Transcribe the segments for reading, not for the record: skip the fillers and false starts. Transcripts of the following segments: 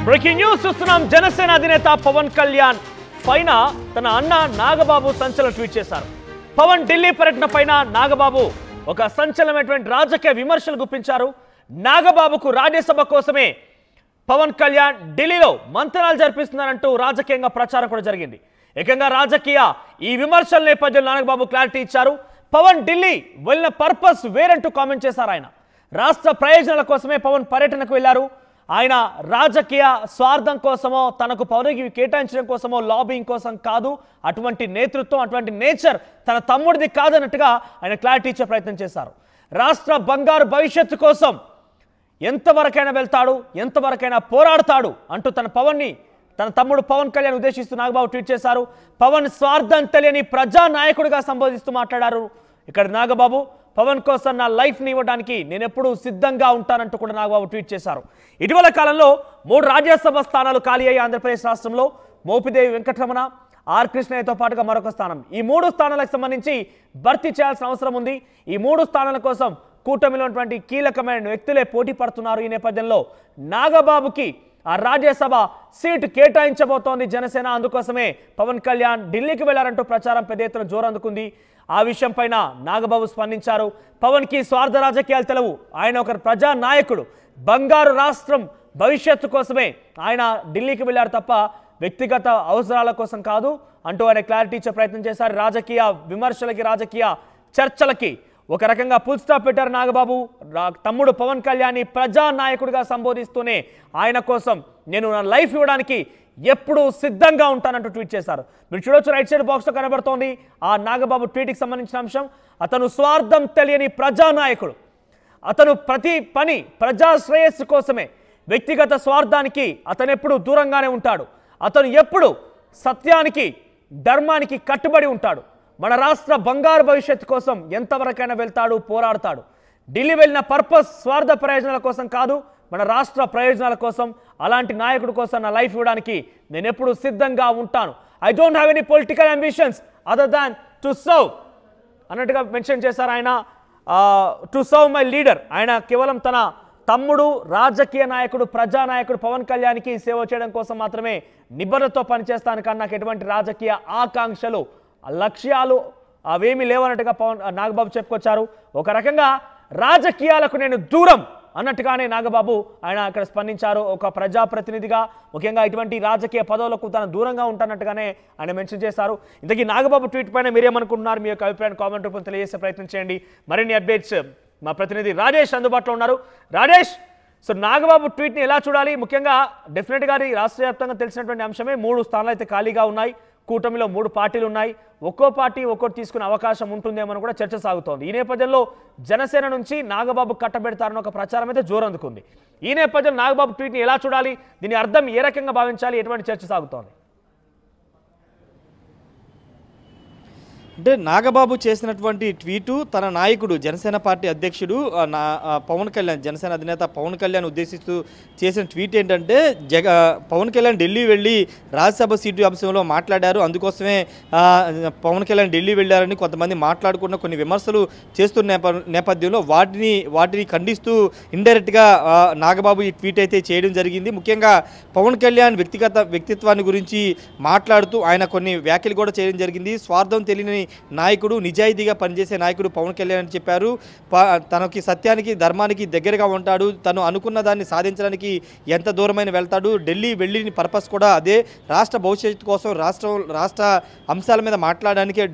Breaking news చూస్తున్నాం. జనసేన అధినేత పవన్ కళ్యాణ్ పైన తన అన్న నాగబాబు సంచలన ట్వీట్ చేశారు. పవన్ ఢిల్లీ పర్యటన పైన నాగబాబు ఒక సంచలనమైనటువంటి రాజకీయ విమర్శలు గుప్పించారు. నాగబాబుకు రాజ్యసభ కోసమే పవన్ కళ్యాణ్ ఢిల్లీలో మంతనాలు జరిపిస్తున్నారంటూ రాజకీయంగా ప్రచారం కూడా జరిగింది. ఏకంగా రాజకీయ ఈ విమర్శల నేపథ్యంలో నాగబాబు క్లారిటీ ఇచ్చారు. పవన్ ఢిల్లీ వెళ్ళిన పర్పస్ వేరంటూ కామెంట్ చేశారు. ఆయన రాష్ట్ర ప్రయోజనాల కోసమే పవన్ పర్యటనకు వెళ్లారు. ఆయన రాజకీయ స్వార్థం కోసమో తనకు పదవికి కేటాయించడం కోసమో లాబింగ్ కోసం కాదు. అటువంటి నేతృత్వం అటువంటి నేచర్ తన తమ్ముడిది కాదన్నట్టుగా ఆయన క్లారిటీ ఇచ్చే ప్రయత్నం చేశారు. రాష్ట్ర బంగారు భవిష్యత్తు కోసం ఎంతవరకైనా వెళ్తాడు, ఎంతవరకైనా పోరాడతాడు అంటూ తన తమ్ముడు పవన్ కళ్యాణ్ ఉద్దేశిస్తూ నాగబాబు ట్వీట్ చేశారు. పవన్ స్వార్థం తెలియని ప్రజానాయకుడిగా సంబోధిస్తూ మాట్లాడారు. ఇక్కడ నాగబాబు పవన్ కోసం నా లైఫ్ని ఇవ్వడానికి నేను ఎప్పుడూ సిద్ధంగా ఉంటానంటూ కూడా నాగబాబు ట్వీట్ చేశారు. ఇటీవల కాలంలో 3 రాజ్యసభ స్థానాలు ఖాళీ అయ్యాయి ఆంధ్రప్రదేశ్ రాష్ట్రంలో. మోపిదేవి వెంకటరమణ, ఆర్ కృష్ణయ్యతో పాటుగా మరొక స్థానం. ఈ 3 స్థానాలకు సంబంధించి భర్తీ చేయాల్సిన అవసరం ఉంది. ఈ 3 స్థానాల కోసం కూటమిలో ఉన్నటువంటి కీలకమైన వ్యక్తులే పోటీ పడుతున్నారు. ఈ నేపథ్యంలో నాగబాబుకి ఆ రాజ్యసభ సీటు కేటాయించబోతోంది జనసేన. అందుకోసమే పవన్ కళ్యాణ్ ఢిల్లీకి వెళ్లారంటూ ప్రచారం పెద్ద ఎత్తున జోరందుకుంది. ఆ విషయం పైన నాగబాబు స్పందించారు. పవన్కి స్వార్థ రాజకీయాలు తెలవు. ఆయన ఒక ప్రజా నాయకుడు. బంగారు రాష్ట్రం భవిష్యత్తు కోసమే ఆయన ఢిల్లీకి వెళ్లారు తప్ప వ్యక్తిగత అవసరాల కోసం కాదు అంటూ ఆయన క్లారిటీ ఇచ్చే ప్రయత్నం చేశారు. రాజకీయ విమర్శలకి, రాజకీయ చర్చలకి ఒక రకంగా ఫుల్ స్టాప్ పెట్టారు నాగబాబు. తమ్ముడు పవన్ కళ్యాణ్ ప్రజా నాయకుడిగా సంబోధిస్తూనే ఆయన కోసం నేను నా లైఫ్ ఇవ్వడానికి ఎప్పుడు సిద్ధంగా ఉంటానంటూ ట్వీట్ చేశారు. మీరు చూడొచ్చు, రైట్ సైడ్ బాక్స్లో కనబడుతోంది ఆ నాగబాబు ట్వీట్కి సంబంధించిన అంశం. అతను స్వార్థం తెలియని ప్రజానాయకుడు. అతను ప్రతి పని ప్రజా శ్రేయస్సు కోసమే, వ్యక్తిగత స్వార్థానికి అతను ఎప్పుడు దూరంగానే ఉంటాడు. అతను ఎప్పుడు సత్యానికి, ధర్మానికి కట్టుబడి ఉంటాడు. మన రాష్ట్ర బంగారు భవిష్యత్తు కోసం ఎంతవరకైనా వెళ్తాడు, పోరాడతాడు. ఢిల్లీ వెళ్ళిన పర్పస్ స్వార్థ ప్రయోజనాల కోసం కాదు, మన రాష్ట్ర ప్రయోజనాల కోసం. అలాంటి నాయకుడి కోసం నా లైఫ్ ఇవ్వడానికి నేను ఎప్పుడు సిద్ధంగా ఉంటాను. I don't have any political ambitions other than to serve అన్నట్టుగా మెన్షన్ చేశారు ఆయన. To serve my leader. ఆయన కేవలం తన తమ్ముడు, రాజకీయ నాయకుడు, ప్రజానాయకుడు పవన్ కళ్యాణ్కి సేవ చేయడం కోసం మాత్రమే నిబద్ధతతో పనిచేస్తాను కానీ నాకు ఎటువంటి రాజకీయ ఆకాంక్షలు, లక్ష్యాలు అవేమీ లేవన్నట్టుగా నాగబాబు చెప్పుకొచ్చారు. ఒక రకంగా రాజకీయాలకు నేను దూరం అన్నట్టుగానే నాగబాబు ఆయన అక్కడ స్పందించారు. ఒక ప్రజాప్రతినిధిగా ముఖ్యంగా ఇటువంటి రాజకీయ పదవులకు తను దూరంగా ఉంటానట్టుగానే ఆయన మెన్షన్ చేశారు. ఇంతకీ నాగబాబు ట్వీట్ పైన మీరేమనుకుంటున్నారు? మీ యొక్క అభిప్రాయాన్ని కామెంట్ రూపంలో తెలియజేసే ప్రయత్నం చేయండి. మరిన్ని అప్డేట్స్ మా ప్రతినిధి రాజేష్ అందుబాటులో ఉన్నారు. రాజేష్, సో నాగబాబు ట్వీట్ని ఎలా చూడాలి? ముఖ్యంగా డెఫినెట్గా రాష్ట్ర వ్యాప్తంగా తెలిసినటువంటి అంశమే. 3 స్థానాలు అయితే ఖాళీగా ఉన్నాయి. కూటమిలో 3 పార్టీలు ఉన్నాయి. ఒక్కో పార్టీ ఒక్కోటి తీసుకునే అవకాశం ఉంటుందేమని కూడా చర్చ సాగుతోంది. ఈ నేపథ్యంలో జనసేన నుంచి నాగబాబు కట్టబెడతారని ఒక ప్రచారం అయితే జోరందుకుంది. ఈ నేపథ్యంలో నాగబాబు ట్వీట్ని ఎలా చూడాలి? దీని అర్థం ఏ రకంగా భావించాలి? ఎటువంటి చర్చ సాగుతోంది? అంటే నాగబాబు చేసినటువంటి ట్వీటు తన నాయకుడు జనసేన పార్టీ అధ్యక్షుడు పవన్ కళ్యాణ్, జనసేన అధినేత పవన్ కళ్యాణ్ ఉద్దేశిస్తూ చేసిన ట్వీట్ ఏంటంటే పవన్ కళ్యాణ్ ఢిల్లీ వెళ్ళి రాజ్యసభ సీటు అంశంలో మాట్లాడారు. అందుకోసమే పవన్ కళ్యాణ్ ఢిల్లీ వెళ్ళారని కొంతమంది మాట్లాడుకున్న కొన్ని విమర్శలు చేస్తున్న నేపథ్యంలో వాటిని ఖండిస్తూ ఇండైరెక్ట్గా నాగబాబు ఈ ట్వీట్ అయితే చేయడం జరిగింది. ముఖ్యంగా పవన్ కళ్యాణ్ వ్యక్తిత్వాన్ని గురించి మాట్లాడుతూ ఆయన కొన్ని వ్యాఖ్యలు కూడా చేయడం జరిగింది. స్వార్థం తెలియని నాయకుడు, నిజాయితీగా పనిచేసే నాయకుడు పవన్ కళ్యాణ్ అని చెప్పారు. తనకి సత్యానికి, ధర్మానికి దగ్గరగా ఉంటాడు. తను అనుకున్న దాన్ని సాధించడానికి ఎంత దూరమైన వెళ్తాడు. ఢిల్లీ వెళ్ళిన పర్పస్ కూడా అదే. రాష్ట్ర భవిష్యత్తు కోసం, రాష్ట్ర అంశాల మీద మాట్లాడడానికి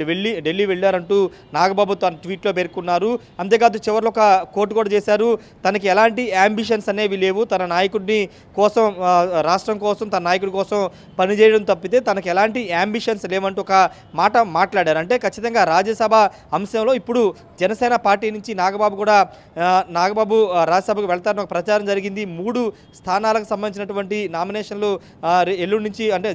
ఢిల్లీ వెళ్ళారంటూ నాగబాబు తన ట్వీట్లో పేర్కొన్నారు. అంతేకాదు చివరిలో ఒక కోట్ కూడా చేశారు. తనకి ఎలాంటి అంబిషన్స్ అనేవి లేవు. తన నాయకుడిని కోసం, రాష్ట్రం కోసం, తన నాయకుడి కోసం పనిచేయడం తప్పితే తనకి ఎలాంటి అంబిషన్స్ లేవంటూ ఒక మాట మాట్లాడారు. అంటే ఖచ్చితంగా రాజ్యసభ అంశంలో ఇప్పుడు జనసేన పార్టీ నుంచి నాగబాబు రాజ్యసభకు వెళ్తారని ఒక ప్రచారం జరిగింది. 3 స్థానాలకు సంబంధించినటువంటి నామినేషన్లు ఎల్లుండి నుంచి, అంటే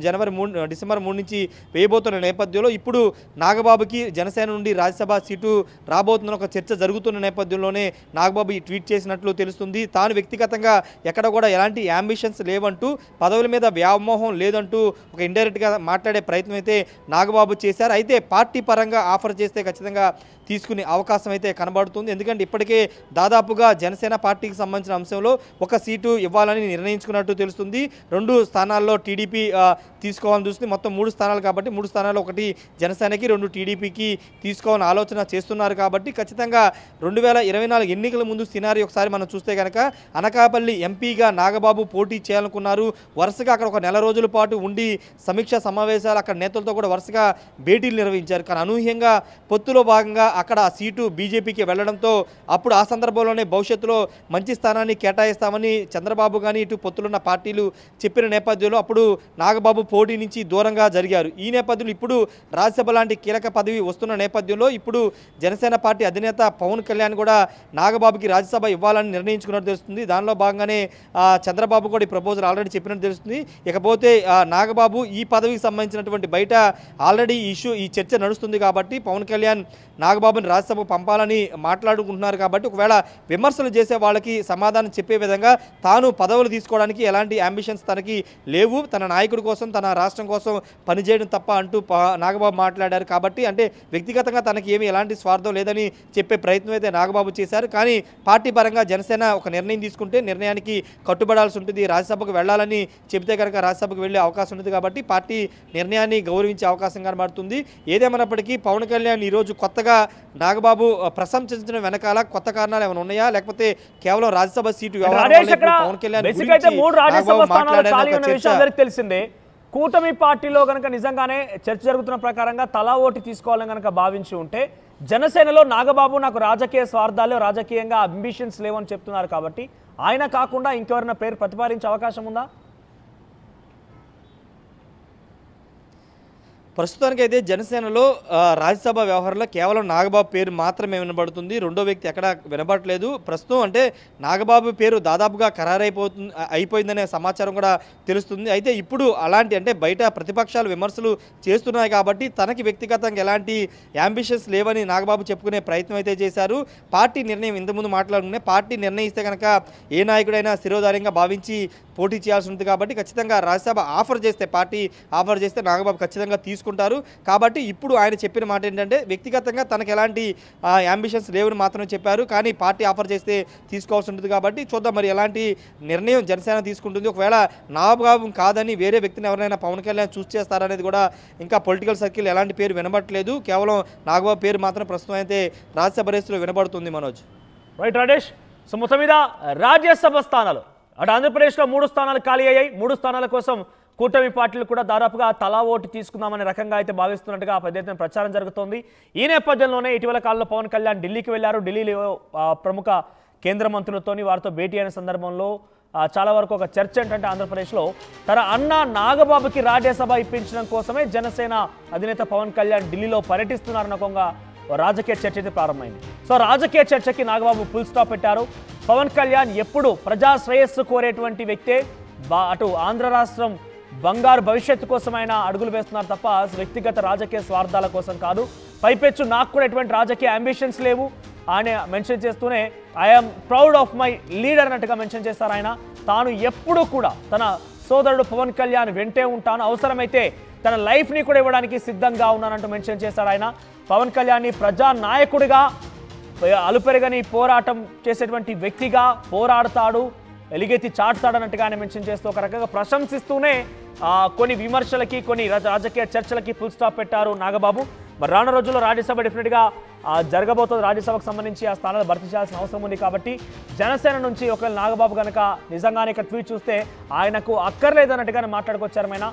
డిసెంబర్ 3 నుంచి వేయబోతున్న నేపథ్యంలో ఇప్పుడు నాగబాబుకి జనసేన నుండి రాజ్యసభ సీటు రాబోతున్న ఒక చర్చ జరుగుతున్న నేపథ్యంలోనే నాగబాబు ఈ ట్వీట్ చేసినట్లు తెలుస్తుంది. తాను వ్యక్తిగతంగా ఎక్కడ కూడా ఎలాంటి అంబిషన్స్ లేవంటూ, పదవుల మీద వ్యామోహం లేదంటూ ఒక ఇండైరెక్ట్గా మాట్లాడే ప్రయత్నం అయితే నాగబాబు చేశారు. అయితే పార్టీ పరంగా ఆఫర్ చేస్తే ఖచ్చితంగా తీసుకునే అవకాశం అయితే కనబడుతుంది. ఎందుకంటే ఇప్పటికే దాదాపుగా జనసేన పార్టీకి సంబంధించిన అంశంలో ఒక సీటు ఇవ్వాలని నిర్ణయించుకున్నట్టు తెలుస్తుంది. 2 స్థానాల్లో టీడీపీ తీసుకోవాలని చూస్తుంది. మొత్తం 3 స్థానాలు కాబట్టి 3 స్థానాల్లో 1 జనసేనకి 2 టీడీపీకి తీసుకోవాలని ఆలోచన చేస్తున్నారు. కాబట్టి ఖచ్చితంగా 2024 ఎన్నికల ముందు సినారీ ఒకసారి మనం చూస్తే కనుక అనకాపల్లి ఎంపీగా నాగబాబు పోటీ చేయాలనుకున్నారు. వరుసగా అక్కడ ఒక నెల రోజుల పాటు ఉండి సమీక్షా సమావేశాలు అక్కడ నేతలతో కూడా వరుసగా భేటీలు నిర్వహించారు. కానీ అనూహ్యంగా పొత్తులో భాగంగా అక్కడ ఆ సీటు బీజేపీకి వెళ్లడంతో అప్పుడు ఆ సందర్భంలోనే భవిష్యత్తులో మంచి స్థానాన్ని కేటాయిస్తామని చంద్రబాబు కానీ ఇటు పొత్తులున్న పార్టీలు చెప్పిన నేపథ్యంలో అప్పుడు నాగబాబు పోటీ నుంచి దూరంగా జరిగారు. ఈ నేపథ్యంలో ఇప్పుడు రాజ్యసభ లాంటి కీలక పదవి వస్తున్న నేపథ్యంలో ఇప్పుడు జనసేన పార్టీ అధినేత పవన్ కళ్యాణ్ కూడా నాగబాబుకి రాజ్యసభ ఇవ్వాలని నిర్ణయించుకున్నట్టు తెలుస్తుంది. దానిలో భాగంగానే చంద్రబాబు కూడా ఈ ప్రపోజల్ ఆల్రెడీ చెప్పినట్టు తెలుస్తుంది. ఇకపోతే నాగబాబు ఈ పదవికి సంబంధించినటువంటి బయట ఆల్రెడీ ఈ చర్చ నడుస్తుంది కాబట్టి పవన్ కళ్యాణ్ నాగబాబుని రాజ్యసభకు పంపాలని మాట్లాడుకుంటున్నారు. కాబట్టి ఒకవేళ విమర్శలు చేసే వాళ్ళకి సమాధానం చెప్పే విధంగా తాను పదవులు తీసుకోవడానికి ఎలాంటి అంబిషన్స్ తనకి లేవు, తన నాయకుడి కోసం తన రాష్ట్రం కోసం పనిచేయడం తప్ప అంటూ నాగబాబు మాట్లాడారు. కాబట్టి అంటే వ్యక్తిగతంగా తనకి ఏమీ ఎలాంటి స్వార్థం లేదని చెప్పే ప్రయత్నం అయితే నాగబాబు చేశారు. కానీ పార్టీ పరంగా జనసేన ఒక నిర్ణయం తీసుకుంటే నిర్ణయానికి కట్టుబడాల్సి ఉంటుంది. రాజ్యసభకు వెళ్ళాలని చెబితే కనుక రాజ్యసభకు వెళ్ళే అవకాశం ఉంటుంది. కాబట్టి పార్టీ నిర్ణయాన్ని గౌరవించే అవకాశం కనబడుతుంది. ఏదేమైనప్పటికీ పవన్ కళ్యాణ్ ఈరోజు కొత్తగా నాగబాబు ప్రశంసించడం వెనకాల కొత్త కారణాలు ఏమైనా ఉన్నాయా, లేకపోతే కేవలం రాజ్యసభ సీటు పవన్ కళ్యాణ్ తెలిసిందే. కూటమి పార్టీలో కనుక నిజంగానే చర్చ జరుగుతున్న ప్రకారంగా తలా ఓటు తీసుకోవాలని కనుక భావించి ఉంటే జనసేనలో నాగబాబు నాకు రాజకీయ స్వార్థాలు రాజకీయంగా అంబిషన్స్ లేవని చెప్తున్నారు. కాబట్టి ఆయన కాకుండా ఇంకెవరైనా పేరు ప్రతిపాదించే అవకాశం ఉందా? ప్రస్తుతానికి అయితే జనసేనలో రాజ్యసభ వ్యవహారంలో కేవలం నాగబాబు పేరు మాత్రమే వినబడుతుంది. రెండో వ్యక్తి ఎక్కడ వినబడట్లేదు. ప్రస్తుతం అంటే నాగబాబు పేరు దాదాపుగా అయిపోయిందనే సమాచారం కూడా తెలుస్తుంది. అయితే ఇప్పుడు అలాంటి అంటే బయట ప్రతిపక్షాలు విమర్శలు చేస్తున్నాయి కాబట్టి తనకి వ్యక్తిగతంగా ఎలాంటి యాంబిషన్స్ లేవని నాగబాబు చెప్పుకునే ప్రయత్నం అయితే చేశారు. పార్టీ నిర్ణయం ఇంతకుముందు మాట్లాడుకునే పార్టీ నిర్ణయిస్తే కనుక ఏ నాయకుడైనా శిరోధార్యంగా భావించి పోటీ చేయాల్సి ఉంటుంది. కాబట్టి ఖచ్చితంగా రాజ్యసభ ఆఫర్ చేస్తే పార్టీ ఆఫర్ చేస్తే నాగబాబు ఖచ్చితంగా తీసుకుంటారు. కాబట్టి ఇప్పుడు ఆయన చెప్పిన మాట ఏంటంటే వ్యక్తిగతంగా తనకు ఎలాంటి యాంబిషన్స్ లేవని మాత్రమే చెప్పారు. కానీ పార్టీ ఆఫర్ చేస్తే తీసుకోవాల్సి ఉంటుంది. కాబట్టి చూద్దాం మరి ఎలాంటి నిర్ణయం జనసేన తీసుకుంటుంది. ఒకవేళ నాగబాబు కాదని వేరే వ్యక్తిని ఎవరైనా పవన్ కళ్యాణ్ చూస్ చేస్తారనేది కూడా ఇంకా పొలిటికల్ సర్కిల్ ఎలాంటి పేరు వినబడట్లేదు. కేవలం నాగబాబు పేరు మాత్రం ప్రస్తుతం అయితే రాజ్యసభ రేసులో వినబడుతుంది. మనోజ్ రైట్ రాజేష్. సో మొత్తం మీద రాజ్యసభ స్థానాలు అటు ఆంధ్రప్రదేశ్లో 3 స్థానాలు ఖాళీ అయ్యాయి. 3 స్థానాల కోసం కూటమి పార్టీలు కూడా దాదాపుగా తలా ఓటు తీసుకుందామనే రకంగా అయితే భావిస్తున్నట్టుగా పెద్ద ఎత్తున ప్రచారం జరుగుతోంది. ఈ నేపథ్యంలోనే ఇటీవల కాలంలో పవన్ కళ్యాణ్ ఢిల్లీకి వెళ్లారు. ఢిల్లీలో ప్రముఖ కేంద్ర మంత్రులతోని వారితో భేటీ అయిన సందర్భంలో చాలా వరకు ఒక చర్చ ఏంటంటే ఆంధ్రప్రదేశ్లో తన అన్న నాగబాబుకి రాజ్యసభ ఇప్పించడం కోసమే జనసేన అధినేత పవన్ కళ్యాణ్ ఢిల్లీలో పర్యటిస్తున్నారనకుండా రాజకీయ చర్చ అయితే ప్రారంభమైంది. సో రాజకీయ చర్చకి నాగబాబు ఫుల్ స్టాప్ పెట్టారు. పవన్ కళ్యాణ్ ఎప్పుడు ప్రజా శ్రేయస్సు కోరేటువంటి వ్యక్తే. అటు ఆంధ్ర రాష్ట్రం బంగారు భవిష్యత్తు కోసం ఆయన అడుగులు వేస్తున్నారు తప్ప వ్యక్తిగత రాజకీయ స్వార్థాల కోసం కాదు. పైపెచ్చు నాకు కూడా ఎటువంటి రాజకీయ అంబిషన్స్ లేవు ఆయన మెన్షన్ చేస్తూనే I'm proud of my leader అన్నట్టుగా మెన్షన్ చేస్తారు. ఆయన తాను ఎప్పుడూ కూడా తన సోదరుడు పవన్ కళ్యాణ్ వెంటే ఉంటాను, అవసరమైతే తన లైఫ్ని కూడా ఇవ్వడానికి సిద్ధంగా ఉన్నానంటూ మెన్షన్ చేశారు. ఆయన పవన్ కళ్యాణ్ని ప్రజా నాయకుడిగా అలుపెరగని పోరాటం చేసేటువంటి వ్యక్తిగా పోరాడతాడు, ఎలుగెత్తి చాటుతాడన్నట్టుగా ఆయన మెన్షన్ చేస్తూ ఒక రకంగా ప్రశంసిస్తూనే కొన్ని విమర్శలకి కొన్ని రాజకీయ చర్చలకి ఫుల్ స్టాప్ పెట్టారు నాగబాబు. మరి రానున్న రోజుల్లో రాజ్యసభ డెఫినెట్గా జరగబోతుంది. రాజ్యసభకు సంబంధించి ఆ స్థానాలు భర్తీ చేయాల్సిన అవసరం ఉంది. కాబట్టి జనసేన నుంచి ఒకవేళ నాగబాబు కనుక నిజంగానే ఇక్కడ ట్వీట్ చూస్తే ఆయనకు అక్కర్లేదన్నట్టుగానే మాట్లాడుకొచ్చారు. ఆయన